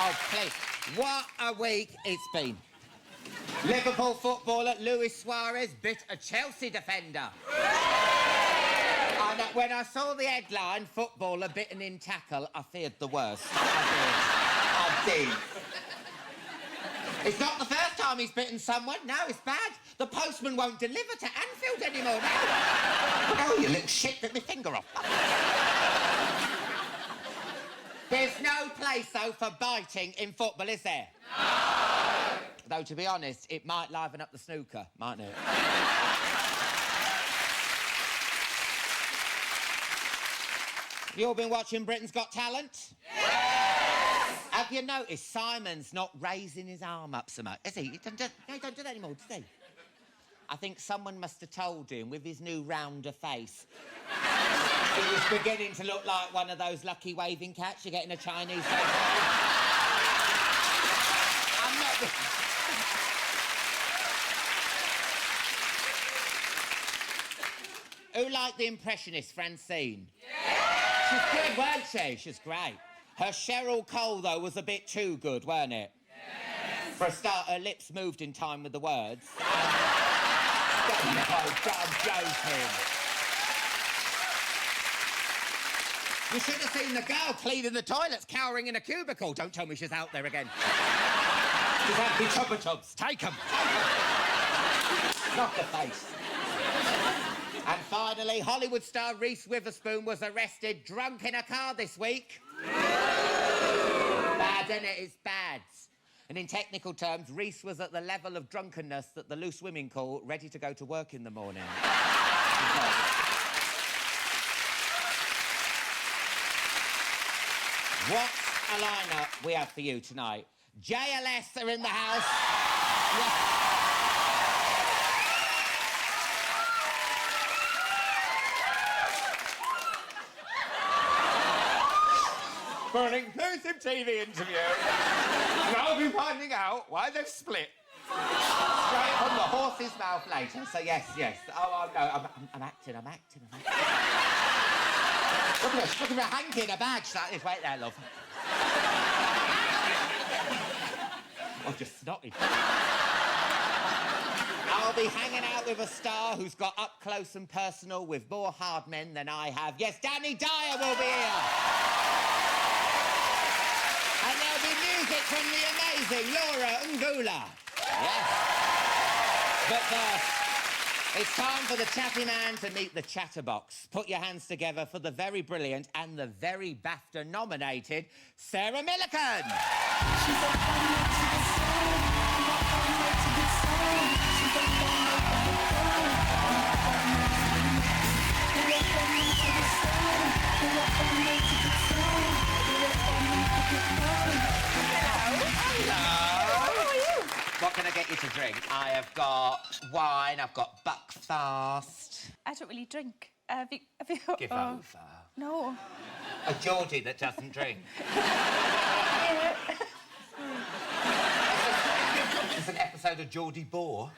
Oh, please. What a week it's been. Liverpool footballer Luis Suarez bit a Chelsea defender. And when I saw the headline, footballer bitten in tackle, I feared the worst. I did. It's not the first time he's bitten someone. No, it's bad. The postman won't deliver to Anfield anymore now. Oh, you little shit, bit my finger off. There's no place, though, for biting in football, is there? No! Though, to be honest, it might liven up the snooker, mightn't it? You all been watching Britain's Got Talent? Yes! Have you noticed Simon's not raising his arm up so much? Is he? He don't do that anymore, does he? I think someone must have told him with his new rounder face. He was beginning to look like one of those lucky waving cats you get in a Chinese restaurant. I'm not... Who liked the impressionist Francine? Yeah! She's good, weren't she? She's great. Her Cheryl Cole, though, was a bit too good, weren't it? Yes! For a start, her lips moved in time with the words. I'm joking. You should have seen the girl cleaning the toilets, cowering in a cubicle. Don't tell me she's out there again. She's had me chubba chubs. Take 'em. Not the face. And finally, Hollywood star Reese Witherspoon was arrested drunk in a car this week. Bad, isn't it? It's bad. And in technical terms, Reese was at the level of drunkenness that the loose women call ready to go to work in the morning. What a lineup we have for you tonight. JLS are in the house. For an inclusive TV interview, and I'll be finding out why they've split. Straight from the horse's mouth later. So yes. Oh no, I'm acting. Look at her hanky in a bag. Wait there, love. I just snotted. I'll be hanging out with a star who's got up close and personal with more hard men than I have. Yes, Danny Dyer will be here. And there'll be music from the amazing Laura Ngula. Yes. But first, it's time for the Chatty Man to meet the Chatterbox. Put your hands together for the very brilliant and the very BAFTA-nominated Sarah Millican. What can I get you to drink? I have got wine, I've got Buckfast. I don't really drink. Give over. No. A Geordie that doesn't drink. It's an episode of Geordie Bore.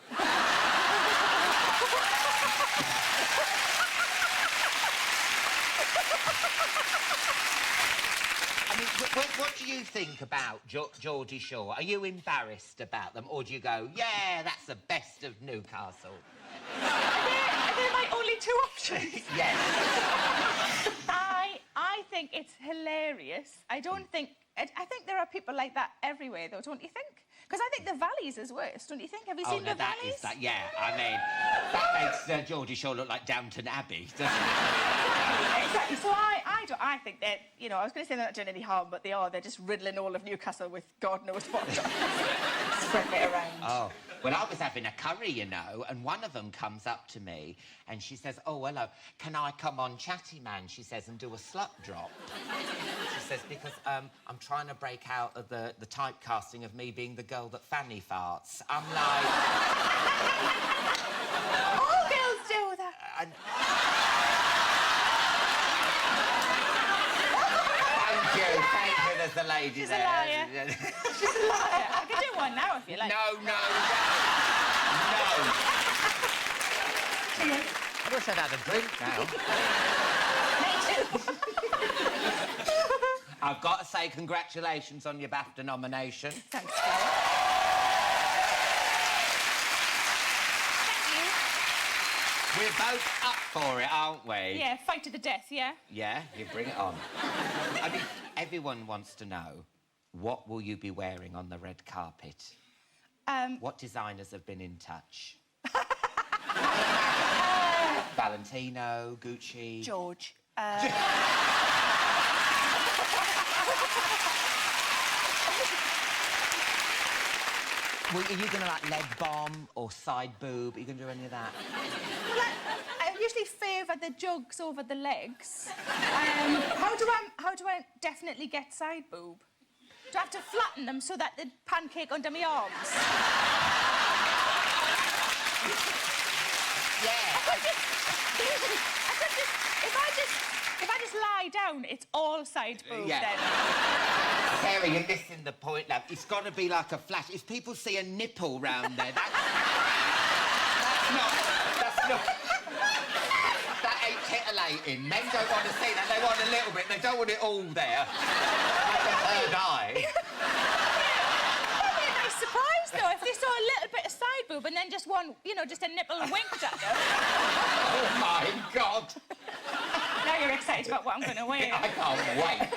What do you think about Geordie Shore? Are you embarrassed about them, or do you go, yeah, that's the best of Newcastle? Are they my only two options? Yes. I think it's hilarious. I think there are people like that everywhere, though, don't you think? Because I think the Valleys is worse, don't you think? Have you seen the Valleys? Yeah, I mean, that makes Geordie Shore look like Downton Abbey, doesn't it? Exactly. So I think that, you know, I was going to say they're not doing any harm, but they are. They're just riddling all of Newcastle with God knows what. Spreading it around. Oh, well, I was having a curry, you know, and one of them comes up to me and she says, oh, hello, can I come on Chatty Man, she says, and do a slut drop? She says, because I'm trying to break out of the typecasting of me being the girl that fanny farts. I'm like... All girls do that. Thank you, there's a lady She's there. A liar. She's a liar. I can do one now if you like. No. I wish I'd had a drink now. Me too. I I've got to say congratulations on your BAFTA nomination. Thanks, Sarah. We're both up for it, aren't we? Yeah, fight to the death, yeah? Yeah, you bring it on. I mean, everyone wants to know, what will you be wearing on the red carpet? What designers have been in touch? Valentino, Gucci... George. Well, are you going to, like, leg bomb or side boob? Are you going to do any of that? Well, I usually favour the jugs over the legs. How do I definitely get side boob? Do I have to flatten them so that they pancake under my arms? Yeah. If I just lie down, it's all side boob Yeah. then. Sarah, you're missing the point, love. It's got to be like a flash. If people see a nipple round there, that's not... That ain't titillating. Men don't want to see that. They want a little bit. They don't want it all there. Like a third eye. I'd be a nice surprise, though, if they saw a little bit of side boob and then just one, you know, just a nipple winked at them. Oh, my God. Now you're excited about what I'm going to wear. I can't wait.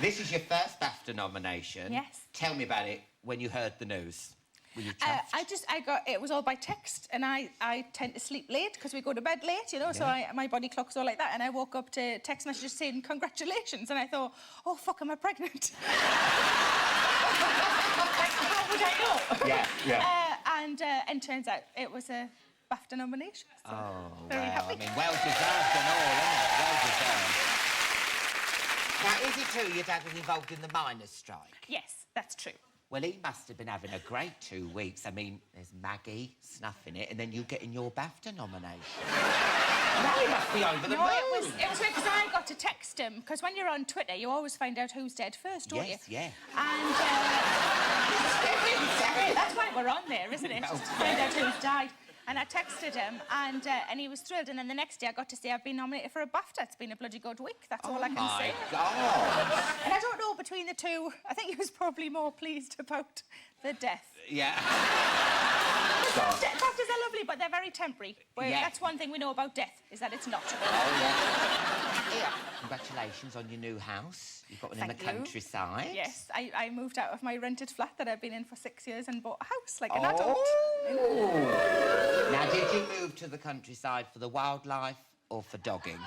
This is your first BAFTA nomination. Yes. Tell me about it when you heard the news. Were you chuffed? It was all by text, and I tend to sleep late because we go to bed late, you know, so my body clock's all like that, and I woke up to text messages saying congratulations, and I thought, oh, fuck, am I pregnant? Like, how would I know? Yeah. And turns out it was a BAFTA nomination. So very well, happy. I mean, well deserved and all, isn't it? Well deserved. Now, is it true your dad was involved in the miners' strike? Yes, that's true. Well, he must have been having a great 2 weeks. I mean, there's Maggie snuffing it, and then you getting your BAFTA nomination. Now he must be over the moon. It was weird because I got to text him, because when you're on Twitter, you always find out who's dead first, don't you? Yes, yeah. And that's why we're on there, isn't it? Just to find out who's died. And I texted him, and he was thrilled. And then the next day, I got to say I've been nominated for a BAFTA. It's been a bloody good week. That's all I can say. Oh, my God. And I don't know, between the two, I think he was probably more pleased about the death. Yeah. BAFTAs are lovely, but they're very temporary. Well, Yeah. that's one thing we know about death, is that it's not. Oh, yeah. Here, congratulations on your new house. You've got one in the countryside. Yes, I moved out of my rented flat that I've been in for 6 years and bought a house like an adult. Now, did you move to the countryside for the wildlife or for dogging?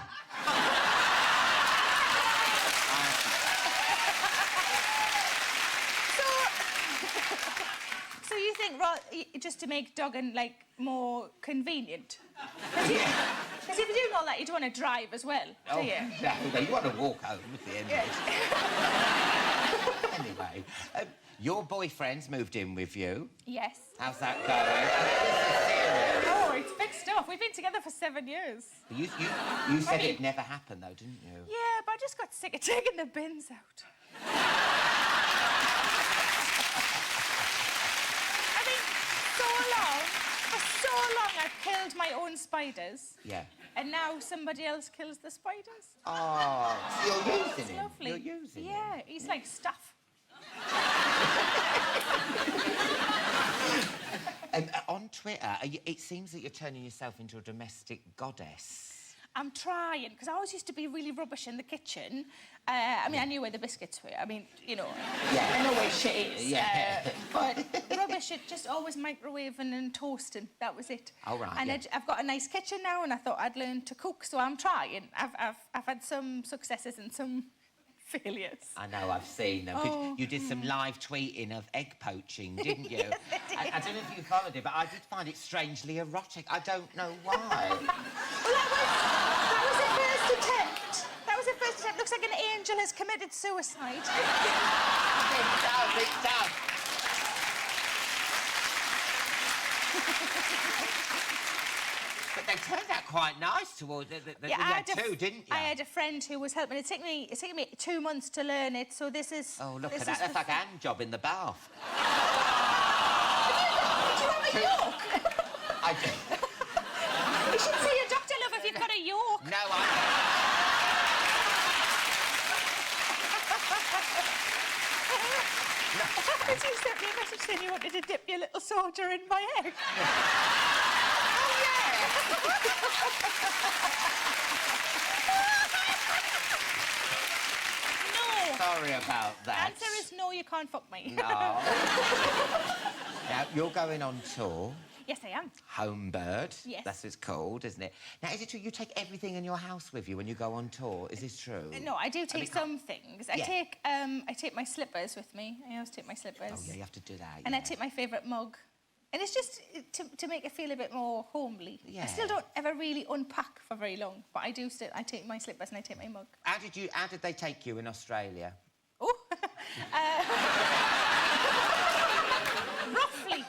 So you think just to make dogging, like, more convenient? Because if you're doing all that, you don't want to drive as well, do you? No, you want to walk home at the end of it. Anyway, your boyfriend's moved in with you. Yes. How's that going? This is serious. Oh, it's big stuff. We've been together for 7 years. You said it'd never happen, though, didn't you? Yeah, but I just got sick of taking the bins out. I mean, for so long, I've killed my own spiders. Yeah. And now somebody else kills the spiders. Oh, so you're using him? Lovely. You're using him? Yeah, he's like stuff. On Twitter, it seems that you're turning yourself into a domestic goddess. I'm trying, because I always used to be really rubbish in the kitchen. I mean, I knew where the biscuits were. I mean, you know, I know where shit is. Yeah. But rubbish, it just always microwaving and toasting. That was it. Oh, right, And yeah. I've got a nice kitchen now, and I thought I'd learn to cook, so I'm trying. I've had some successes and some failures. I know, I've seen them. 'Cause you did some live tweeting of egg poaching, didn't you? Yes, I did. I don't know if you followed it, but I did find it strangely erotic. I don't know why. Well, that was the first attempt. That was the first attempt. Looks like an angel has committed suicide. It does. But they turned out quite nice towards you had two, didn't you? I had a friend who was helping. It's taken me 2 months to learn it, so this is... Oh, look at that. That's like a hand job in the bath. Do you have a yolk? I do. You should see your doctor, love, if you've got a yolk. No, you sent me a message saying you wanted to dip your little soldier in my egg. Oh, yeah! No. Sorry about The that. answer is no, you can't fuck me. No. Now, you're going on tour. Yes, I am. Homebird. Yes. That's what it's called, isn't it? Now, is it true you take everything in your house with you when you go on tour? Is this true? No, I do take some things. I take my slippers with me. I always take my slippers. Oh, yeah, you have to do that, And I yeah. take my favourite mug. And it's just to make it feel a bit more homely. Yeah. I still don't ever really unpack for very long, but I do still. I take my slippers and I take my mug. How did they take you in Australia? Oh, roughly.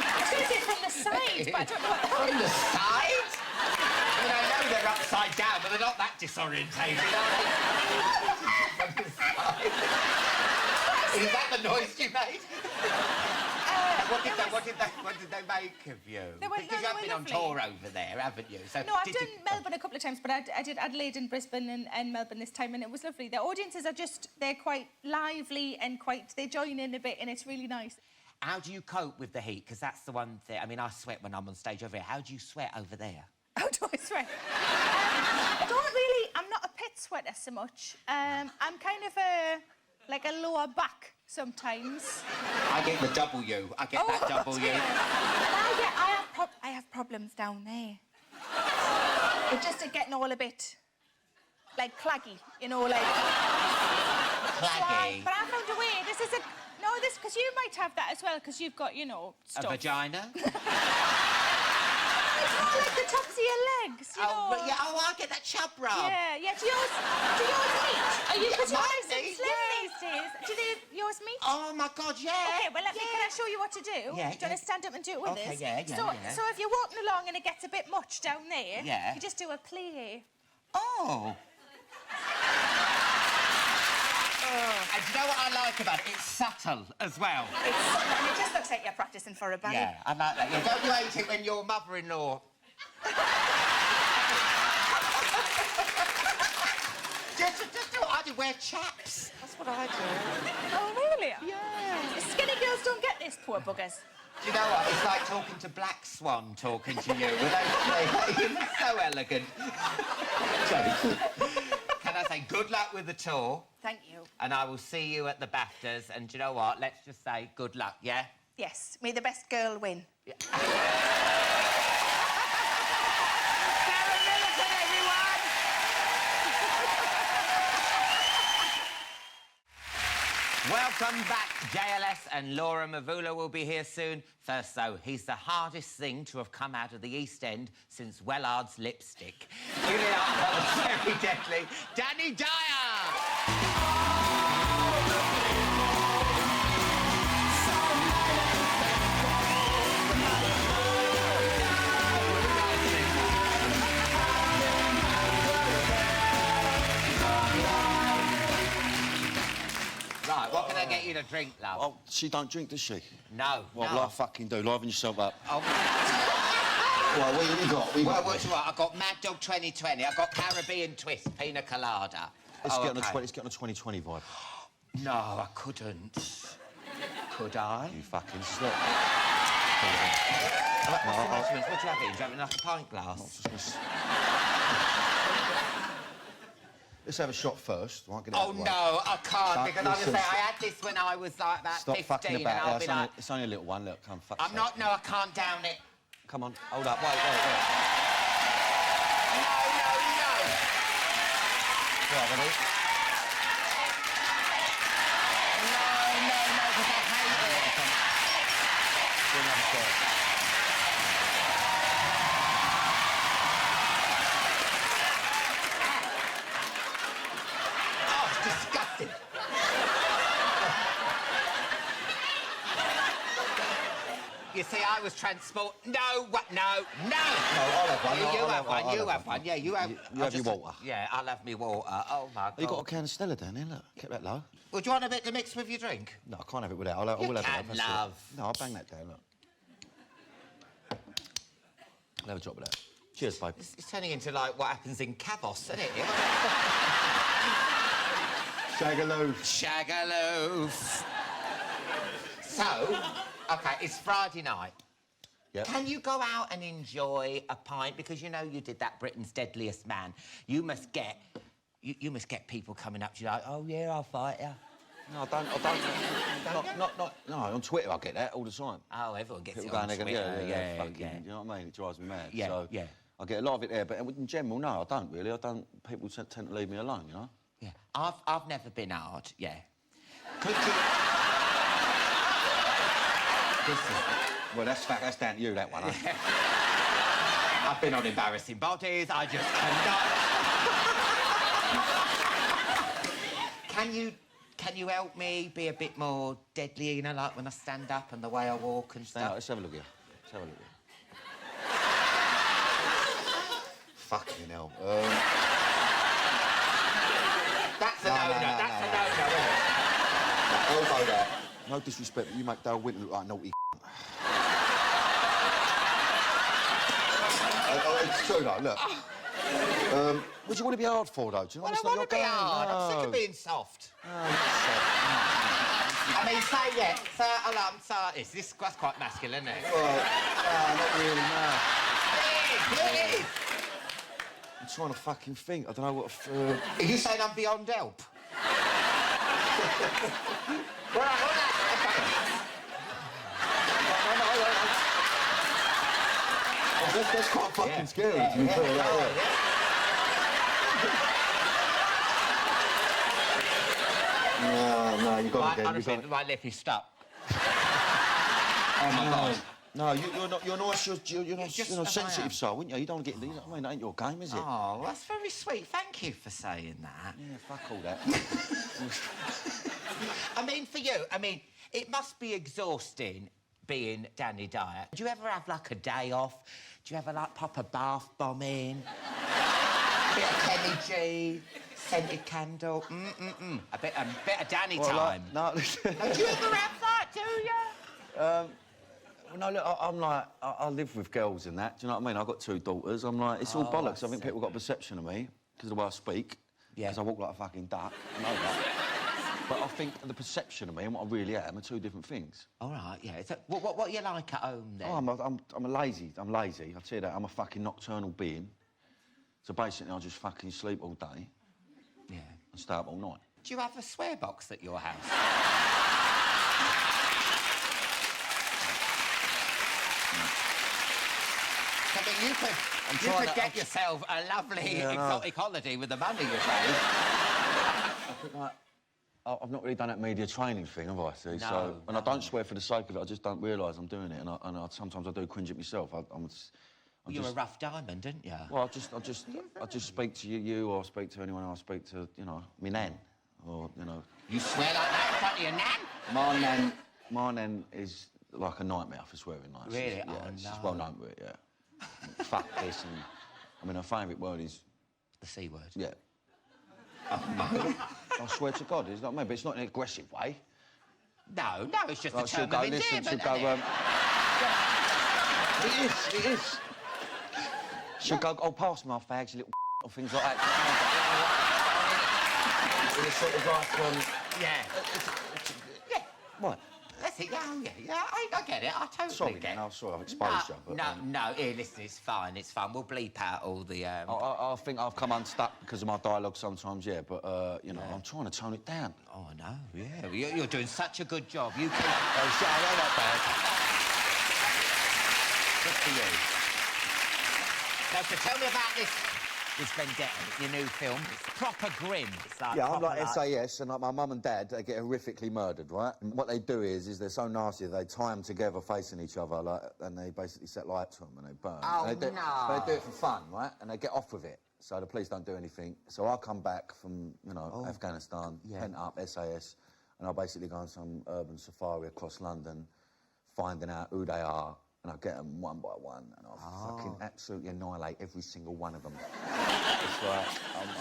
I was going to say from the side, but I don't know what... From the side? I mean, I know they're upside down, but they're not that disorientated, are they? From the side. Is that the noise you made? What did they make of you? Because you have been on tour over there, haven't you? So no, I've done Melbourne a couple of times, but I did Adelaide and Brisbane and Melbourne this time, and it was lovely. The audiences are they're quite lively and they join in a bit, and it's really nice. How do you cope with the heat? Because that's the one thing. I mean, I sweat when I'm on stage over here. How do you sweat over there? How do I sweat? I'm not a pit sweater so much. I'm kind of like a lower back sometimes. I get the W. I get that W. Dear. I have problems down there. But just getting all a bit, like, claggy, you know, like... Claggy? But I found a way. Because you might have that as well, because you've got, you know, stuff. A vagina? It's more like the tops of your legs, you know. But yeah, I get that chub rub. Yeah. Do yours meet? Are you putting mine nice and meet, slim these days? Do yours meet? Oh, my God, yeah. OK, well, can I show you what to do? Yeah, Do you want to stand up and do it with us? OK, yeah. So if you're walking along and it gets a bit much down there, yeah, you just do a play. Oh. And do you know what I like about it? It's subtle as well. It's subtle, and it just looks like you're practising for a ballet. Yeah, I like that. Yeah, don't you hate it when your mother-in-law... just do what I do, wear chaps. That's what I do. Oh, really? Yeah. Skinny girls don't get this, poor buggers. Do you know what? It's like talking to Black Swan talking to you. You're so elegant. Can I say good luck with the tour? Thank you. And I will see you at the BAFTAs. And do you know what? Let's just say good luck, yeah? Yes. May the best girl win. Yeah. Sarah Millican, everyone! Welcome back, JLS, and Laura Mavula will be here soon. First, though, he's the hardest thing to have come out of the East End since Wellard's lipstick. Give it up for the very deadly Danny Dyer! Right, what can I get you to drink, love? Oh, she don't drink, does she? No, Well, no. I fucking do. Liven yourself up. Oh. Well, what have you got? Well, what's what? I've got Mad Dog 2020. I've got Caribbean Twist, Pina Colada. Let's get on okay. a 2020 vibe. No, I couldn't. Could I? You fucking slut. What's the measurements? What do you have here? Do you have it in like a pint glass? Let's have a shot first. Right, get it Oh, out of the way. no, I can't, Stop, because I was listen. say I had this when I was like about Stop 15, fucking and about. I'll be like... It's only a little one. Look, come fuck I'm yourself. not... No, I can't down it. Come on, hold up. Wait. No. Right, ready? No, because I hate it. Do another shot. Oh, it's disgusting. You see, I was transport... No, what? No. No, I'll have one. You I'll have one. I'll You have one. Yeah, you have... You I'll have your just- water. Yeah, I'll have me water. Oh, my God. You got a can of Stella down there, look. Keep that low. Well, do you want a bit to mix with your drink? No, I can't have it without. I will You have can, it. That's it. love. No, I'll bang that down, look. I'll have a drop of that. Cheers, babe. It's turning into, like, what happens in Cavos, isn't it? Shagaloo. Shagaloof. So, OK, it's Friday night. Yep. Can you go out and enjoy a pint? Because you know you did that Britain's Deadliest Man. You must get people coming up to you like, oh, yeah, I'll fight you. No, I don't. No, on Twitter I get that all the time. Oh, everyone gets People it on going, Twitter. yeah, fucking, you know what I mean? It drives me mad. Yeah, so yeah. I get a lot of it there, but in general, no, I don't really. People tend to leave me alone, you know? Yeah. I've never been hard, yeah. Could you... Well, that's down to you, that one, eh? I've been on embarrassing bodies, I just cannot. Can you help me be a bit more deadly, you know, like when I stand up and the way I walk and stuff? Let's have a look here. Let's have a look here. Fucking hell. That's a no-no, that's a no-no, isn't it? Elbow there. No disrespect, but you make Dale Winton look like a naughty It's true, though, look. What do you want to be hard for, though? Do you know Well, it's I not want to your be game? hard. No. I'm sick of being soft. No, it's soft. I mean, say yeah. So, I'm sorry. That's quite masculine, isn't it? Well, not really, no. It is. I'm trying to fucking think. I don't know what... Are you saying I'm beyond help? Right, That's quite fucking scary, to be fair. No, you've got to get honestly, my lip is stuck. Oh, my God. No, you're nice, you're just you know, as I sensitive am. soul, wouldn't you? You don't want to get... I mean, that ain't your game, is it? Oh, that's very sweet. Thank you for saying that. Yeah, fuck all that. I mean, for you, it must be exhausting being Danny Dyer. Do you ever have, like, a day off? Do you ever, like, pop a bath bomb in? Bit of Kenny G, scented candle, A bit of Danny time. Like, no, Do you ever have that, do you? Well, no, look, I'm like... I live with girls and that, do you know what I mean? I've got 2 daughters. I'm like... It's all bollocks. I think people got a perception of me because of the way I speak. Yeah. Because I walk like a fucking duck. I know that. But I think the perception of me and what I really am are 2 different things. All right, yeah. So, what are you like at home, then? Oh, I'm lazy. I'm lazy. I'll tell you that. I'm a fucking nocturnal being. So basically, I just fucking sleep all day. Yeah. And stay up all night. Do you have a swear box at your house? I mean, you could get yourself a lovely exotic holiday with the money you pay. I think, like, I've not really done that media training thing, have I? See? So, and I don't swear for the sake of it. I just don't realise I'm doing it, and sometimes I do cringe at myself. You're a rough diamond, didn't you? Well, I just speak to you, or speak to anyone. I speak to, you know, my nan, or you know. You swear like that in front of your nan? My nan is like a nightmare for swearing. Like, really? She's well known for it. Yeah. Fuck this, and I mean her favourite word is the C word. Yeah. I swear to God, it's not me, but it's not in an aggressive way. No, it's just like, a term of endearment, she'll go, It is. She'll go, oh, pass my fags, you little or things like that. It's sort of like, yeah. What? That's it, yeah, I get it, I totally Sorry, get it. no, sorry, I've exposed you, but... No, here, listen, it's fine, We'll bleep out all the, I think I've come unstuck because of my dialogue sometimes, yeah, but, you know, I'm trying to tone it down. Oh, I know, yeah. You're doing such a good job. You keep... Oh, shit, I know that bad. Good for you. Now, so tell me about this Vendetta, your new film. It's proper grim. It's like Yeah, I'm like SAS, and like my mum and dad, they get horrifically murdered, right? And what they do is they're so nasty, they tie them together facing each other, like, and they basically set light to them and they burn. Oh, and they no. They do it for fun, right? And they get off with it. So the police don't do anything. So I come back from, you know, Afghanistan, pent up, SAS, and I basically go on some urban safari across London, finding out who they are, and I get them one by one, and I fucking absolutely annihilate every single one of them. It's like,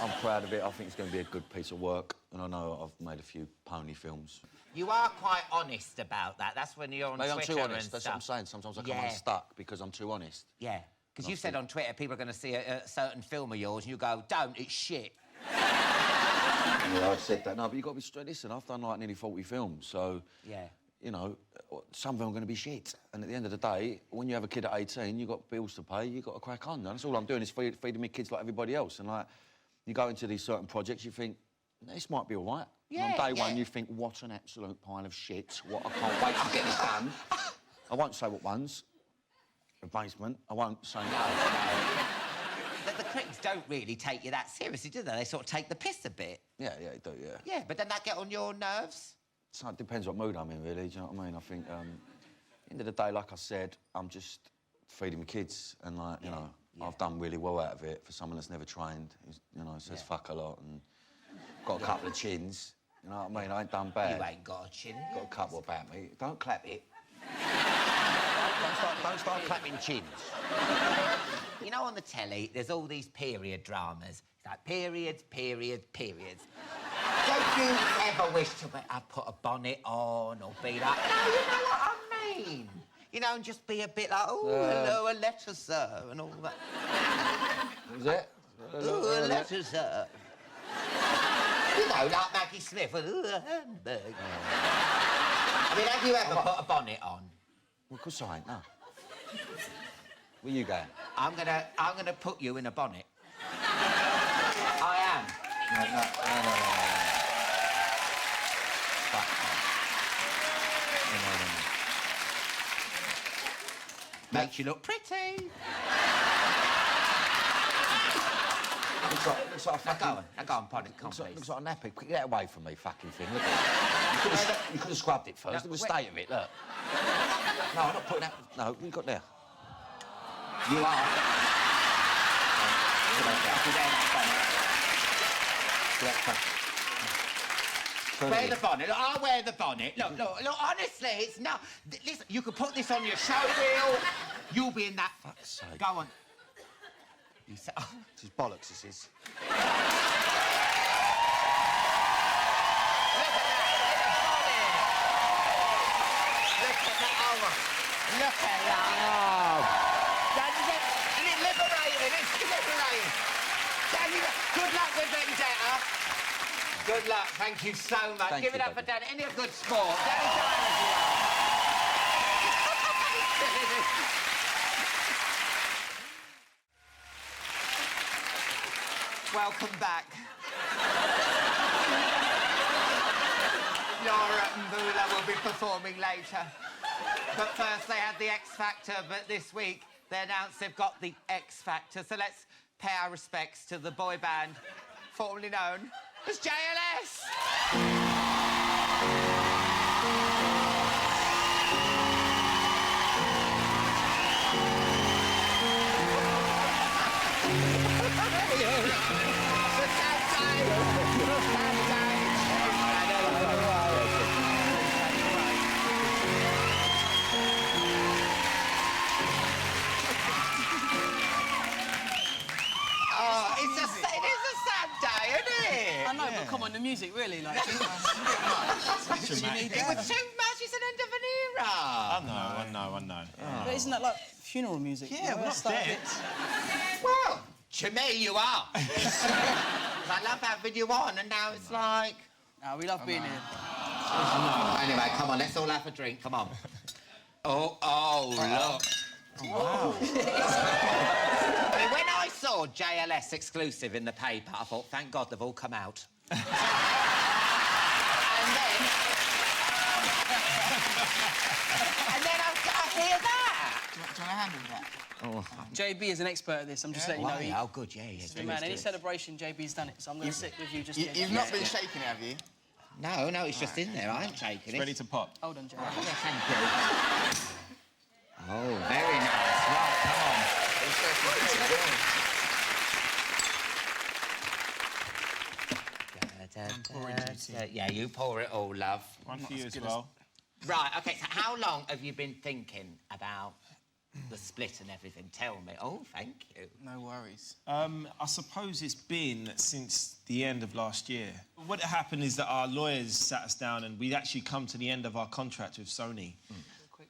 I'm proud of it. I think it's going to be a good piece of work, and I know I've made a few pony films. You are quite honest about that. That's when you're on Twitter I'm too honest. and That's stuff. what I'm saying. Sometimes I come unstuck because I'm too honest. Yeah, because you said on Twitter people are going to see a certain film of yours, and you go, "Don't, it's shit." Yeah, I said that. No, but you've got to be straight. Listen, I've done like nearly 40 films, so... Yeah. you know, some of them are going to be shit. And at the end of the day, when you have a kid at 18, you've got bills to pay, you've got to crack on. And that's all I'm doing is feeding me kids like everybody else. And, like, you go into these certain projects, you think, this might be all right. Yeah, and on day one, you think, what an absolute pile of shit. What, I can't wait to get this done. I won't say what ones. The basement. I won't say no. The critics don't really take you that seriously, do they? They sort of take the piss a bit. Yeah, they do, yeah. Yeah, but then that get on your nerves? So it depends what mood I'm in, really, do you know what I mean? I think, at the end of the day, like I said, I'm just feeding my kids and, like, you know, I've done really well out of it for someone that's never trained, who's, you know, says fuck a lot and got a couple of chins, you know what I mean? I ain't done bad. You ain't got a chin. Got a couple about me. Don't clap it. don't start clapping chins. You know, on the telly, there's all these period dramas. It's like periods, periods, periods. Don't you ever wish to put a bonnet on or be like, no, you know what I mean? You know, and just be a bit like, oh, hello, a letter, sir, and all that. What was it? Ooh, a letter, sir. You know, like Maggie Smith with, ooh, a hamburger. I mean, have you ever put a bonnet on? Well, of course I ain't, no. Where you going? I'm gonna put you in a bonnet. I am. No. Fuck no. Makes you look pretty. Looks like a fucking... Now go on, bonnet, come, please. Looks like a nappy. Quick, get that away from me, fucking thing. Look at it. You could have scrubbed it first. Look at the state of it, look. No, I'm not putting that... No, what you got there? You are. Wear the bonnet. Look, I'll wear the bonnet. Look, honestly, it's not... Listen, you could put this on your show reel. You'll be in that... Fuck's sake. Go on. You say... Oh. This is bollocks, this is. Look at that. Oh. It's liberating. It's liberating. Danny, good luck with Vendetta. Good luck. Thank you so much. Thank Give you, it up baby. for Danny. Any a good sport. Danny Dyer, as you are. Welcome back. Laura and Bula will be performing later. But first they had the X Factor, but this week they announced they've got the X Factor. So let's pay our respects to the boy band formerly known as JLS. I know, but come on, the music really, like... It was too much, it's an end of an era. I know. But isn't that like funeral music? Yeah, we're not dead. Well, to me, you are. I love having you on, and now it's like... No, we love being here. Anyway, come on, let's all have a drink, come on. Oh, look. Wow. I mean, when I saw JLS exclusive in the paper, I thought, thank God they've all come out. And then I hear that. Do you want to handle that? Oh. JB is an expert at this, I'm just letting you know. Oh, good, yeah. He's the man. Any celebration, JB's done it, so I'm going to sit with you just... You've not been shaking it, have you? No, it's just in there. I ain't shaking it. Ready to pop. Hold on, JB. Yeah, thank you. Oh, very nice. Right, come on. Yeah, you pour it all, love. One for you as well. Right, OK, so how long have you been thinking about the split and everything? Tell me. Oh, thank you. No worries. I suppose it's been since the end of last year. What happened is that our lawyers sat us down and we'd actually come to the end of our contract with Sony.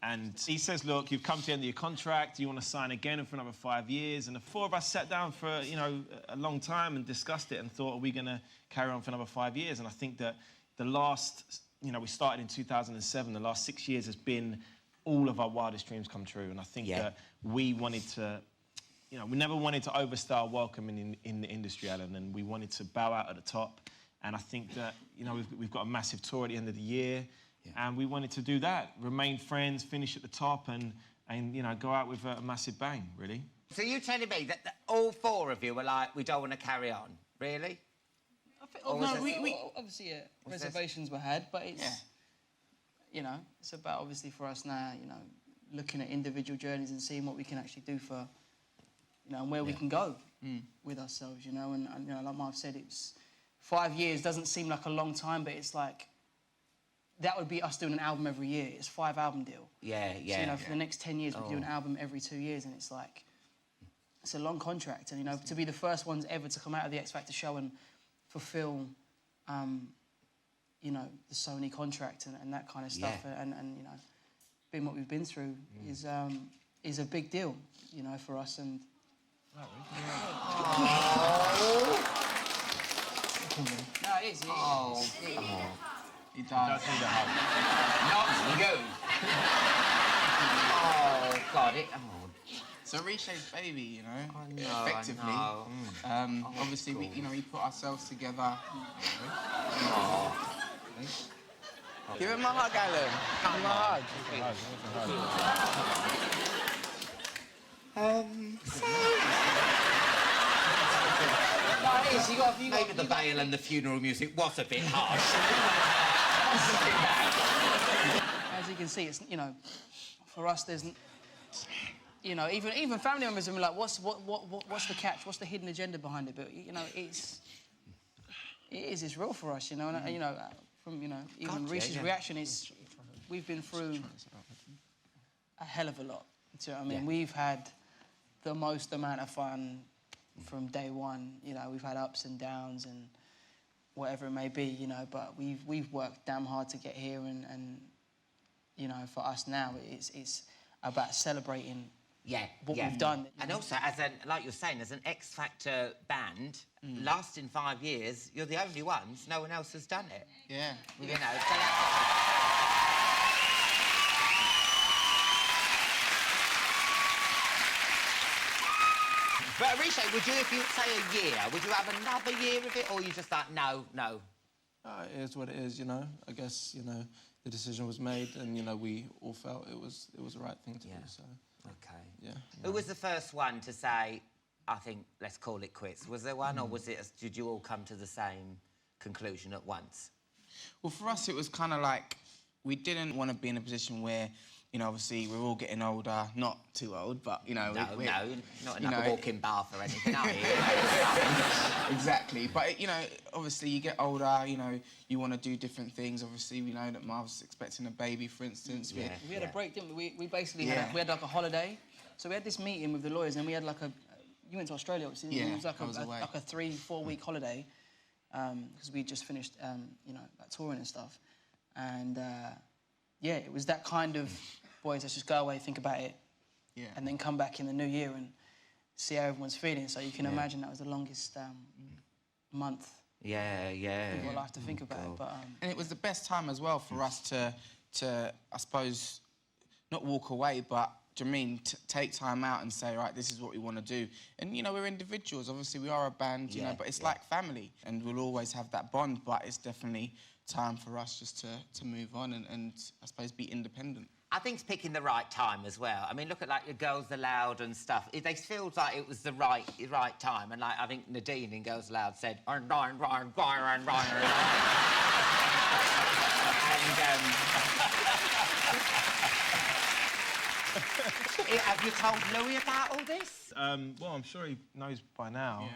And he says, look, you've come to the end of your contract, you want to sign again for another 5 years? And the four of us sat down for, you know, a long time and discussed it and thought, are we going to carry on for another 5 years? And I think that the last you know, we started in 2007. The last 6 years has been all of our wildest dreams come true. And I think that we wanted to, you know, we never wanted to overstay our welcome in the industry, Alan, and we wanted to bow out at the top. And I think that, you know, we've got a massive tour at the end of the year, and we wanted to do that, remain friends, finish at the top, and you know, go out with a massive bang, really. So you're telling me that all four of you were like, we don't want to carry on, really? I think, we obviously reservations were had, but it's you know, it's about obviously for us now, you know, looking at individual journeys and seeing what we can actually do for, you know, and where we can go with ourselves, you know, and you know, like Marv said, it's 5 years doesn't seem like a long time, but it's like that would be us doing an album every year. It's 5 album deal. Yeah, yeah. So, you know, for the next 10 years, we do an album every 2 years, and it's like, it's a long contract. And, you know, to be the first ones ever to come out of the X Factor show and fulfill, you know, the Sony contract and that kind of stuff, and you know, being what we've been through is a big deal, you know, for us. And Oh. no, it is. Oh. He does. Not you. Oh, God, So Reshay's baby, you know, know, effectively. I know. Obviously, we, you know, we put ourselves together. Give him a hug, Alan. Give him a hug. Maybe the veil and the funeral music was a bit harsh. As you can see, it's, you know, for us, there's, you know, even family members are like, what's the catch? What's the hidden agenda behind it? But you know, it's real for us, you know, and you know, from you know, even Reese's reaction is, we've been through a hell of a lot. Do you know what I mean? We've had the most amount of fun from day one. You know, we've had ups and downs and whatever it may be, you know, but we've worked damn hard to get here, and you know, for us now, it's about celebrating what we've done. And also, like you're saying, as an X Factor band, lasting 5 years, you're the only ones. No one else has done it. Yeah. You know, so that's... But Rishay, would you, if you say a year, would you have another year of it, or you just like, no? It is what it is, you know. I guess, you know, the decision was made, and you know, we all felt it was the right thing to do. So. Okay. Yeah. Who was the first one to say, I think, let's call it quits? Was there one, or was it? Did you all come to the same conclusion at once? Well, for us, it was kind of like we didn't want to be in a position where, you know, obviously we're all getting older, not too old, but you know, No, not you enough know, a walk-in bath or anything, are you? Exactly, but you know, obviously you get older, you know, you want to do different things. Obviously, we know that Marv's expecting a baby, for instance. Yeah. We had a break, didn't we? We basically had like a holiday. So we had this meeting with the lawyers, and we had like a... You went to Australia, obviously. Yeah, it was like I was away. like a 3-4 week holiday, because we just finished, you know, like touring and stuff. And yeah, it was that kind of, boys, let's just go away, think about it, and then come back in the new year and see how everyone's feeling. So you can imagine that was the longest month. Yeah. People have to think about it, but... And it was the best time as well for us to I suppose, not walk away, but, do you mean, take time out and say, right, this is what we want to do. And, you know, we're individuals. Obviously, we are a band, you know, but it's like family. And we'll always have that bond, but it's definitely time for us just to move on and I suppose, be independent. I think it's picking the right time as well. I mean, look at, like, your Girls Aloud and stuff. They felt like it was the right time. And, like, I think Nadine in Girls Aloud said... And, have you told Louis about all this? Well, I'm sure he knows by now.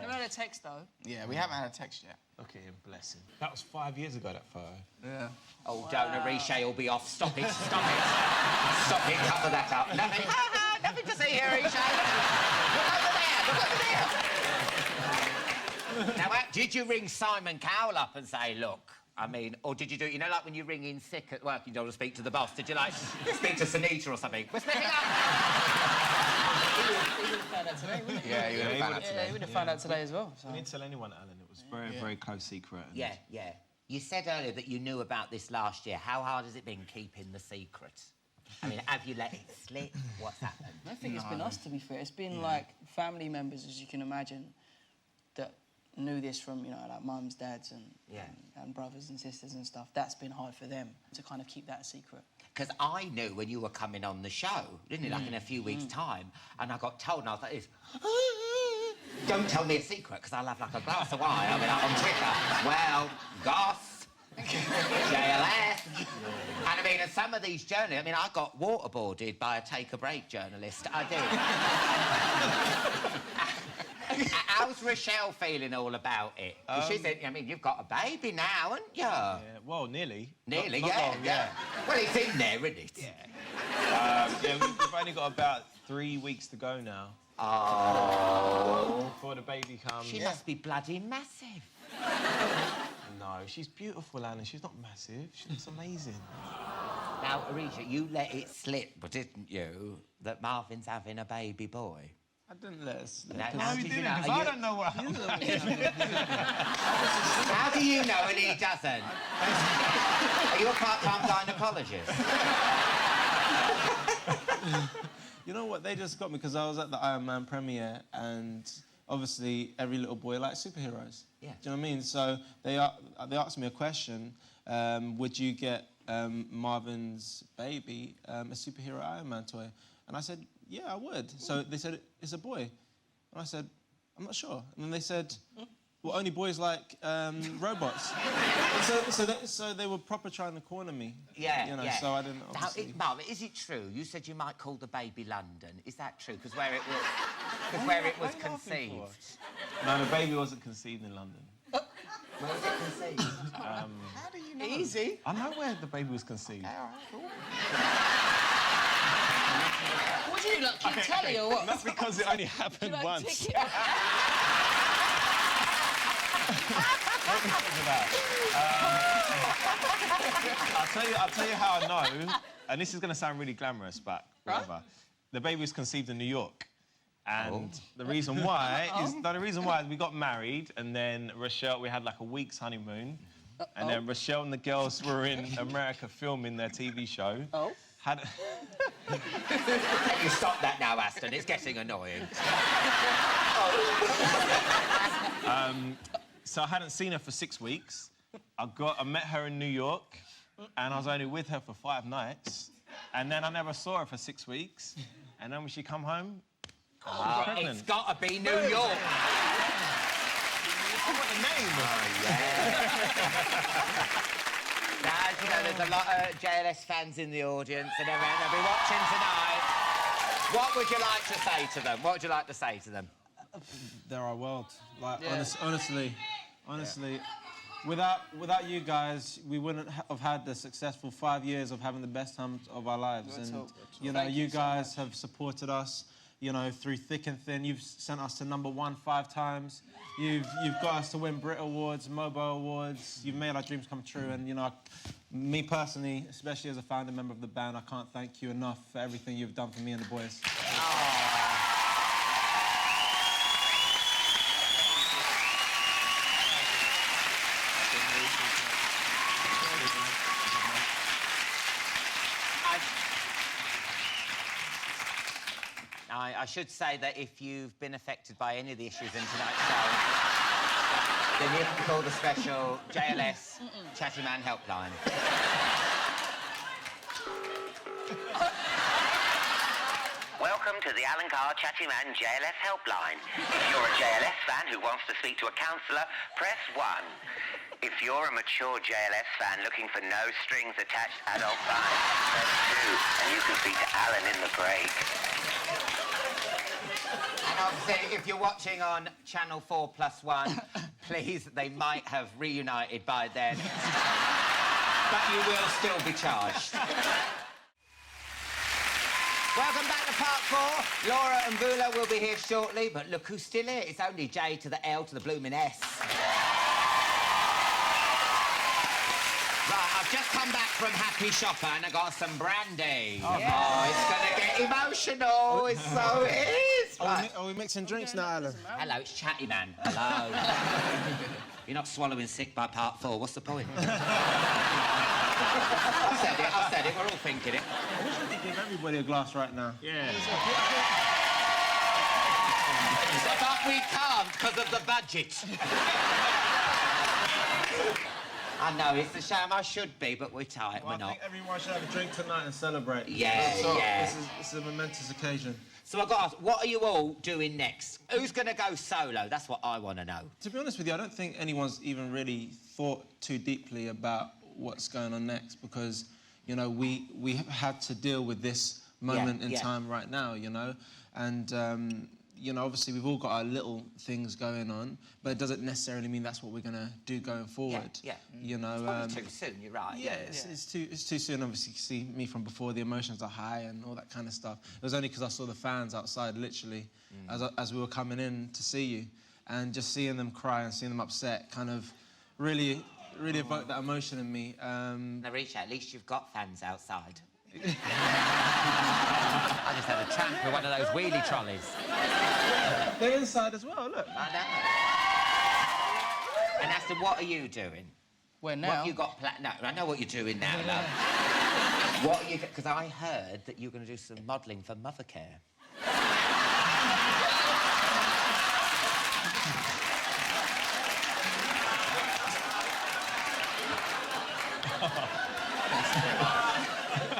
Never had a text, though. Yeah, we haven't had a text yet. Look at him, bless him. That was 5 years ago, that photo. Yeah. Oh, don't Rishay will be off. Stop it. Stop it, cover that up. Nothing, nothing to see here, Rishay. Look over there. Now, did you ring Simon Cowell up and say, look, I mean, or did you do, you know, like when you ring in sick at work, you don't want to speak to the boss, did you, like, speak to Sunita or something? We're splitting up! He would have found out today, wouldn't he? Yeah, he would have found out today. He would have found out today as well. So. I didn't tell anyone, Alan. It was very, very close secret. And... Yeah. You said earlier that you knew about this last year. How hard has it been keeping the secret? I mean, have you let it slip? What's happened? I think it's been us, to be fair. It's been like family members, as you can imagine, that knew this from, you know, like mums, dads and brothers and sisters and stuff. That's been hard for them to kind of keep that a secret. Because I knew when you were coming on the show, didn't you, like in a few weeks' time, and I got told, and I was like this, don't tell me a secret, because I'll have like a glass of wine. I'll be like on Twitter, well, goss, JLS. And I mean, and some of these journalists, I mean, I got waterboarded by a Take a Break journalist. I did. How's Rochelle feeling all about it? 'Cause she said, I mean, you've got a baby now, haven't you? Yeah, well, nearly. Nearly, Not long, yeah. Well, it's in there, isn't it? Yeah. We've only got about 3 weeks to go now. Oh. Before the baby comes. She must be bloody massive. No, she's beautiful, Anna. She's not massive. She looks amazing. Now, Arisha, you let it slip, didn't you, that Marvin's having a baby boy? I didn't let us. No, No, we didn't, because I don't know what happened. How do you know and he doesn't? Are you a part-time gynecologist? You know what? They just got me because I was at the Iron Man premiere, and obviously every little boy likes superheroes. Yeah. Do you know what I mean? So they asked me a question: would you get Marvin's baby a superhero Iron Man toy? And I said, yeah, I would. So they said, it's a boy. And I said, I'm not sure. And then they said, well, only boys like robots. So they were proper trying to corner me. Yeah, you know, yeah. So I didn't, obviously... Now, Marvin, is it true? You said you might call the baby London. Is that true? Because where it was conceived. No, the baby wasn't conceived in London. Where was it conceived? How do you know? Easy. I know where the baby was conceived. All right, cool. What do you like, Kid Tally or what? That's because it only happened Like, once. tick it. I'll tell you how I know, and this is going to sound really glamorous, but whatever. The baby was conceived in New York. And the reason why is we got married, and then Rochelle, we had like a week's honeymoon, and then Rochelle and the girls were in America filming their TV show. You stop that now, Aston. It's getting annoying. So I hadn't seen her for 6 weeks. I met her in New York, and I was only with her for 5 nights, and then I never saw her for 6 weeks, and then when she come home. It's got to be New York. I want the name. Now, as you know, there's a lot of JLS fans in the audience, and they'll be watching tonight. What would you like to say to them? What would you like to say to them? They're our world. Like, honestly, without you guys, we wouldn't have had the successful 5 years of having the best time of our lives. Let's And hope. you know, you guys have supported us, you know, through thick and thin. You've sent us to #1 5 times. You've got us to win Brit Awards, Mobo Awards. You've made our dreams come true. And you know, me personally, especially as a founder member of the band, I can't thank you enough for everything you've done for me and the boys. I should say that if you've been affected by any of the issues in tonight's show, then you have to call the special JLS Chatty Man helpline. Welcome to the Alan Carr Chatty Man JLS helpline. If you're a JLS fan who wants to speak to a counsellor, press 1. If you're a mature JLS fan looking for no strings attached adult vibes, press 2, and you can speak to Alan in the break. And obviously, if you're watching on Channel 4+1, please, they might have reunited by then. But you will still be charged. Welcome back to part 4. Laura and Bula will be here shortly, but look who's still here. It's only J to the L to the blooming S. Right, I've just come back from Happy Shopper and I got some brandy. Oh, it's gonna get emotional. It so is. Right. Are we mixing drinks now, Alan? Hello, it's Chatty Man. Hello. You're not swallowing sick by part 4. What's the point? I said it. We're all thinking it. I wish I could give everybody a glass right now. Yeah. But we can't because of the budget. I know, it's a shame. I should be, but we're tight. Well, we're not. I think everyone should have a drink tonight and celebrate. Yeah, yeah. This is a momentous occasion. So I've got to ask, what are you all doing next? Who's going to go solo? That's what I want to know. To be honest with you, I don't think anyone's even really thought too deeply about what's going on next because, you know, we have had to deal with this moment in time right now, you know, and you know, obviously we've all got our little things going on, but it doesn't necessarily mean that's what we're going to do going forward. Yeah. You know, It's probably too soon, you're right. Yeah, it's too soon. Obviously, you see me from before, the emotions are high and all that kind of stuff. It was only because I saw the fans outside, literally, as we were coming in to see you, and just seeing them cry and seeing them upset kind of really evoked that emotion in me. Narisha, at least you've got fans outside. I just had a tramp with one of those wheelie trolleys. They're inside as well, look. I know. And Aston, what are you doing? Where now? What have you got No, I know what you're doing now, love. What are you... Because I heard that you're going to do some modelling for Mothercare.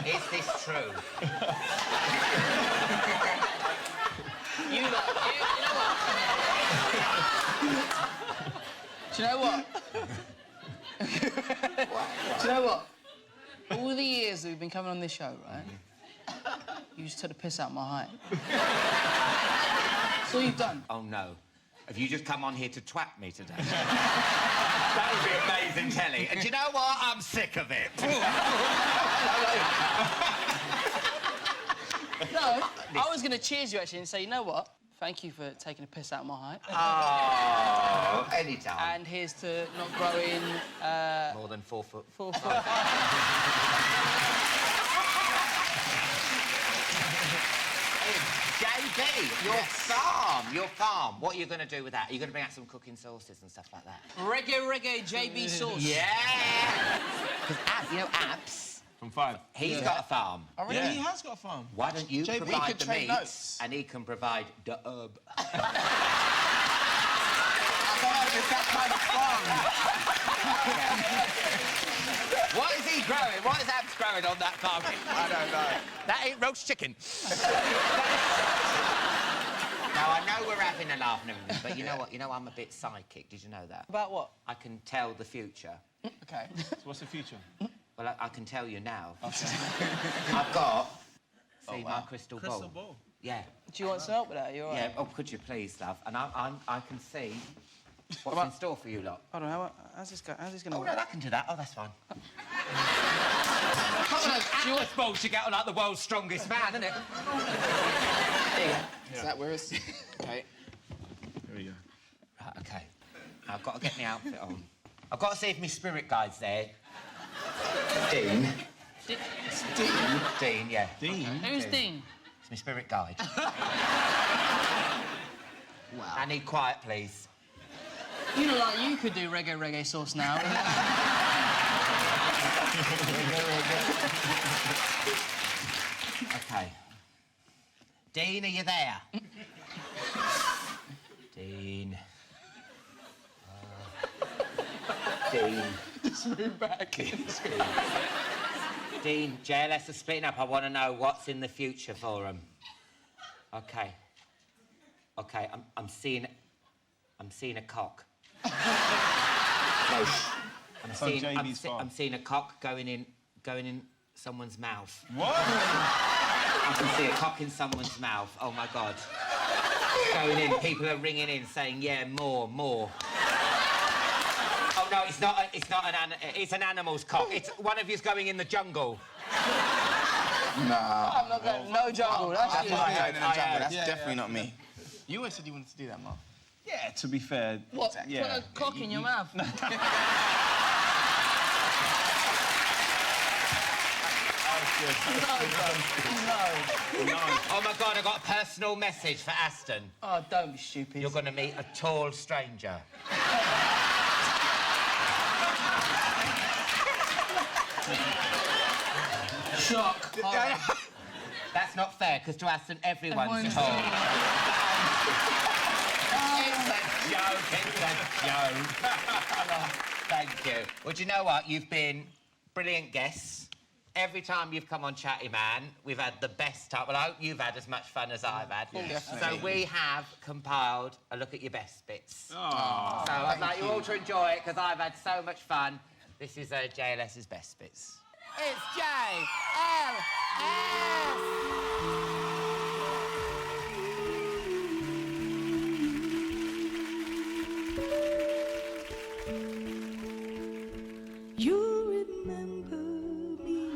Is this true? You know what? Do you know what? Do you know what? All the years that we've been coming on this show, right? You just took the piss out of my height. That's all you've done. Oh, no. Have you just come on here to twat me today? That would be amazing telly. And do you know what? I'm sick of it. No, I was going to cheers you, actually, and say, you know what? Thank you for taking a piss out of my height. Oh, anytime. And here's to not growing... More than 4 foot. 4 foot. JB, your farm. What are you going to do with that? Are you going to bring out some cooking sauces and stuff like that? Reggae JB sauce. Yeah! Because you know Abs? From 5. He's got a farm. Oh, really? Yeah, he has got a farm. Why don't you JB provide could the trade meat notes. and he can provide the herb? I don't know if it's that kind of fun. What is he growing? What is Abs growing on that farm? I don't know. That ain't roast chicken. Now, I know we're having a laugh and everything, but you know what? You know I'm a bit psychic. Did you know that? About what? I can tell the future. OK. So what's the future? Well, I can tell you now. Okay. I've got... See, my crystal ball. Crystal ball. Yeah. Do you want some help with that? Are you all right? Yeah, oh, could you please, love? And I can see what's in store for you lot. Hold on, how's this going to Oh, work? no, I can do that. Oh, that's fine. Come on, Atlas balls should get on like the world's strongest man, isn't it? Is that where it's... OK. Here we go. Right, OK. I've got to get my outfit on. I've got to see if my spirit guide's there. Dean. Dean, yeah. Dean? Who's Dean? It's my spirit guide. Wow. I need quiet, please. You look like you could do reggae sauce now. OK. Dean, are you there? Dean. Dean. Just move back. Dean, JLS are splitting up. I want to know what's in the future for them. OK. OK, I'm seeing a cock. No. I'm seeing a cock going in someone's mouth. What? I can see a cock in someone's mouth. Oh my God. Going in. People are ringing in saying, "Yeah, more." Oh no, it's not an animal's cock. It's one of you's going in the jungle. Nah. I'm not going no jungle. That's what I heard in the jungle. That's Yeah, definitely not me. You always said you wanted to do that, Mark. Yeah, to be fair. What? Yeah. Put a cock in your mouth? No. Oh my God, I got a personal message for Aston. Oh, don't be stupid. You're going to meet a tall stranger. Shock. Horror. That's not fair, because to us and everyone's told. It's a joke, it's a joke. Thank you. Well, do you know what? You've been brilliant guests. Every time you've come on Chatty Man, we've had the best time. Well, I hope you've had as much fun as I've had. Definitely. So we have compiled a look at your best bits. Oh, so I'd like you all to enjoy it, because I've had so much fun. This is JLS's best bits. It's JLS! You remember me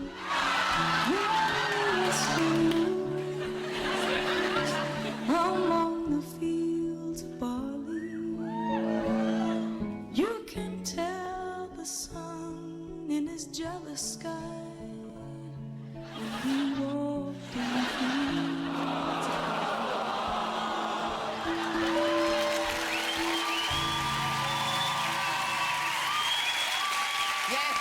when among the fields of barley. You can tell the sun in his jealous sky. He walked in the fields. Yes.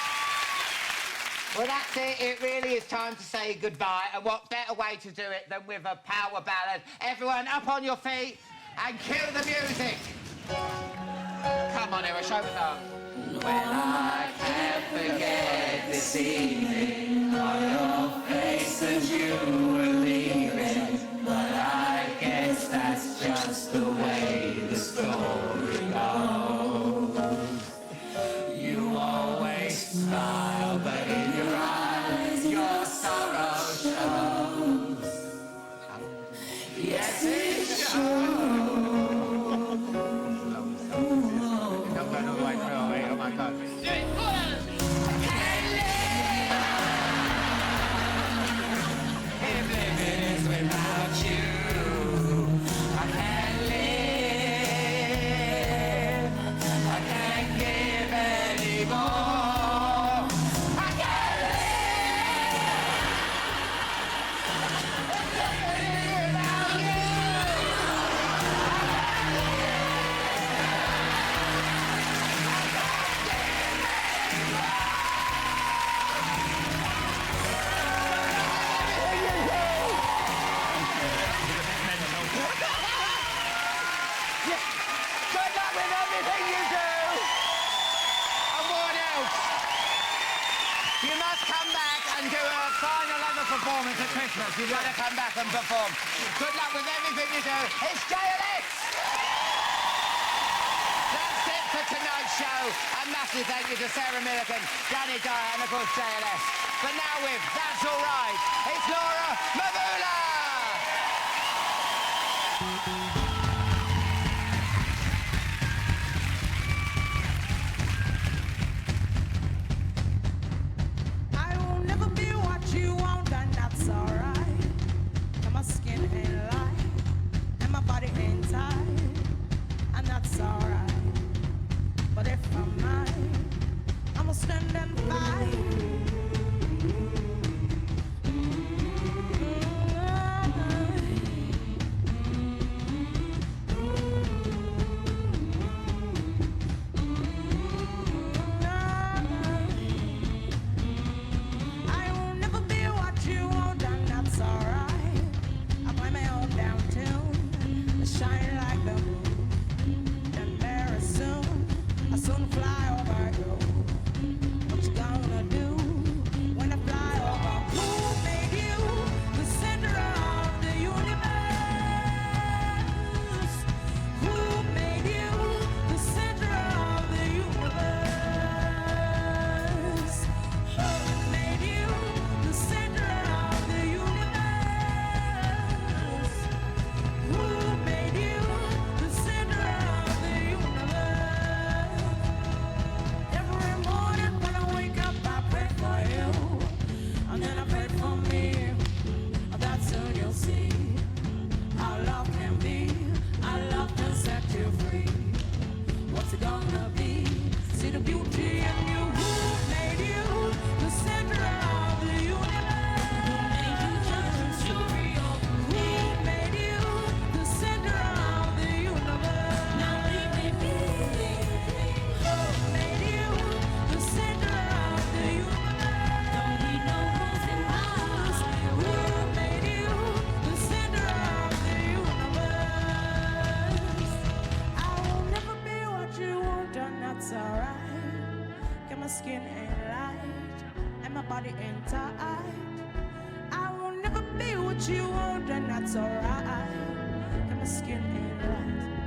Well, that's it. It really is time to say goodbye. And what better way to do it than with a power ballad? Everyone up on your feet and cue the music. Come on, Era, show us up. When I can't forget this evening, on your face as you were leaving. But I guess that's just the way the story goes. You always smile, but in your eyes, your sorrow shows. Yes, it shows. Don't go all the way through, oh my God. If living is without you, I can't live. I can't give anymore. I can't live without you. Good luck with everything you do. And what else? You must come back and do a final ever performance at Christmas. You've got to come back and perform. Good luck with everything you do. It's JLS! That's it for tonight's show. A massive thank you to Sarah Millican, Danny Dyer, and of course JLS. But now with That's All Right, it's Laura Mavula! I will never be what you want, and that's alright. And my skin ain't light, and my body ain't tight, and that's alright. But if I'm mine, I'ma stand and fight. I will never be what you want, and that's alright. I play my own down tune, shine like the moon. And very soon, I soon fly over you. What you gonna my skin ain't light, and my body ain't tight. I will never be what you want, and that's alright. And my skin ain't light,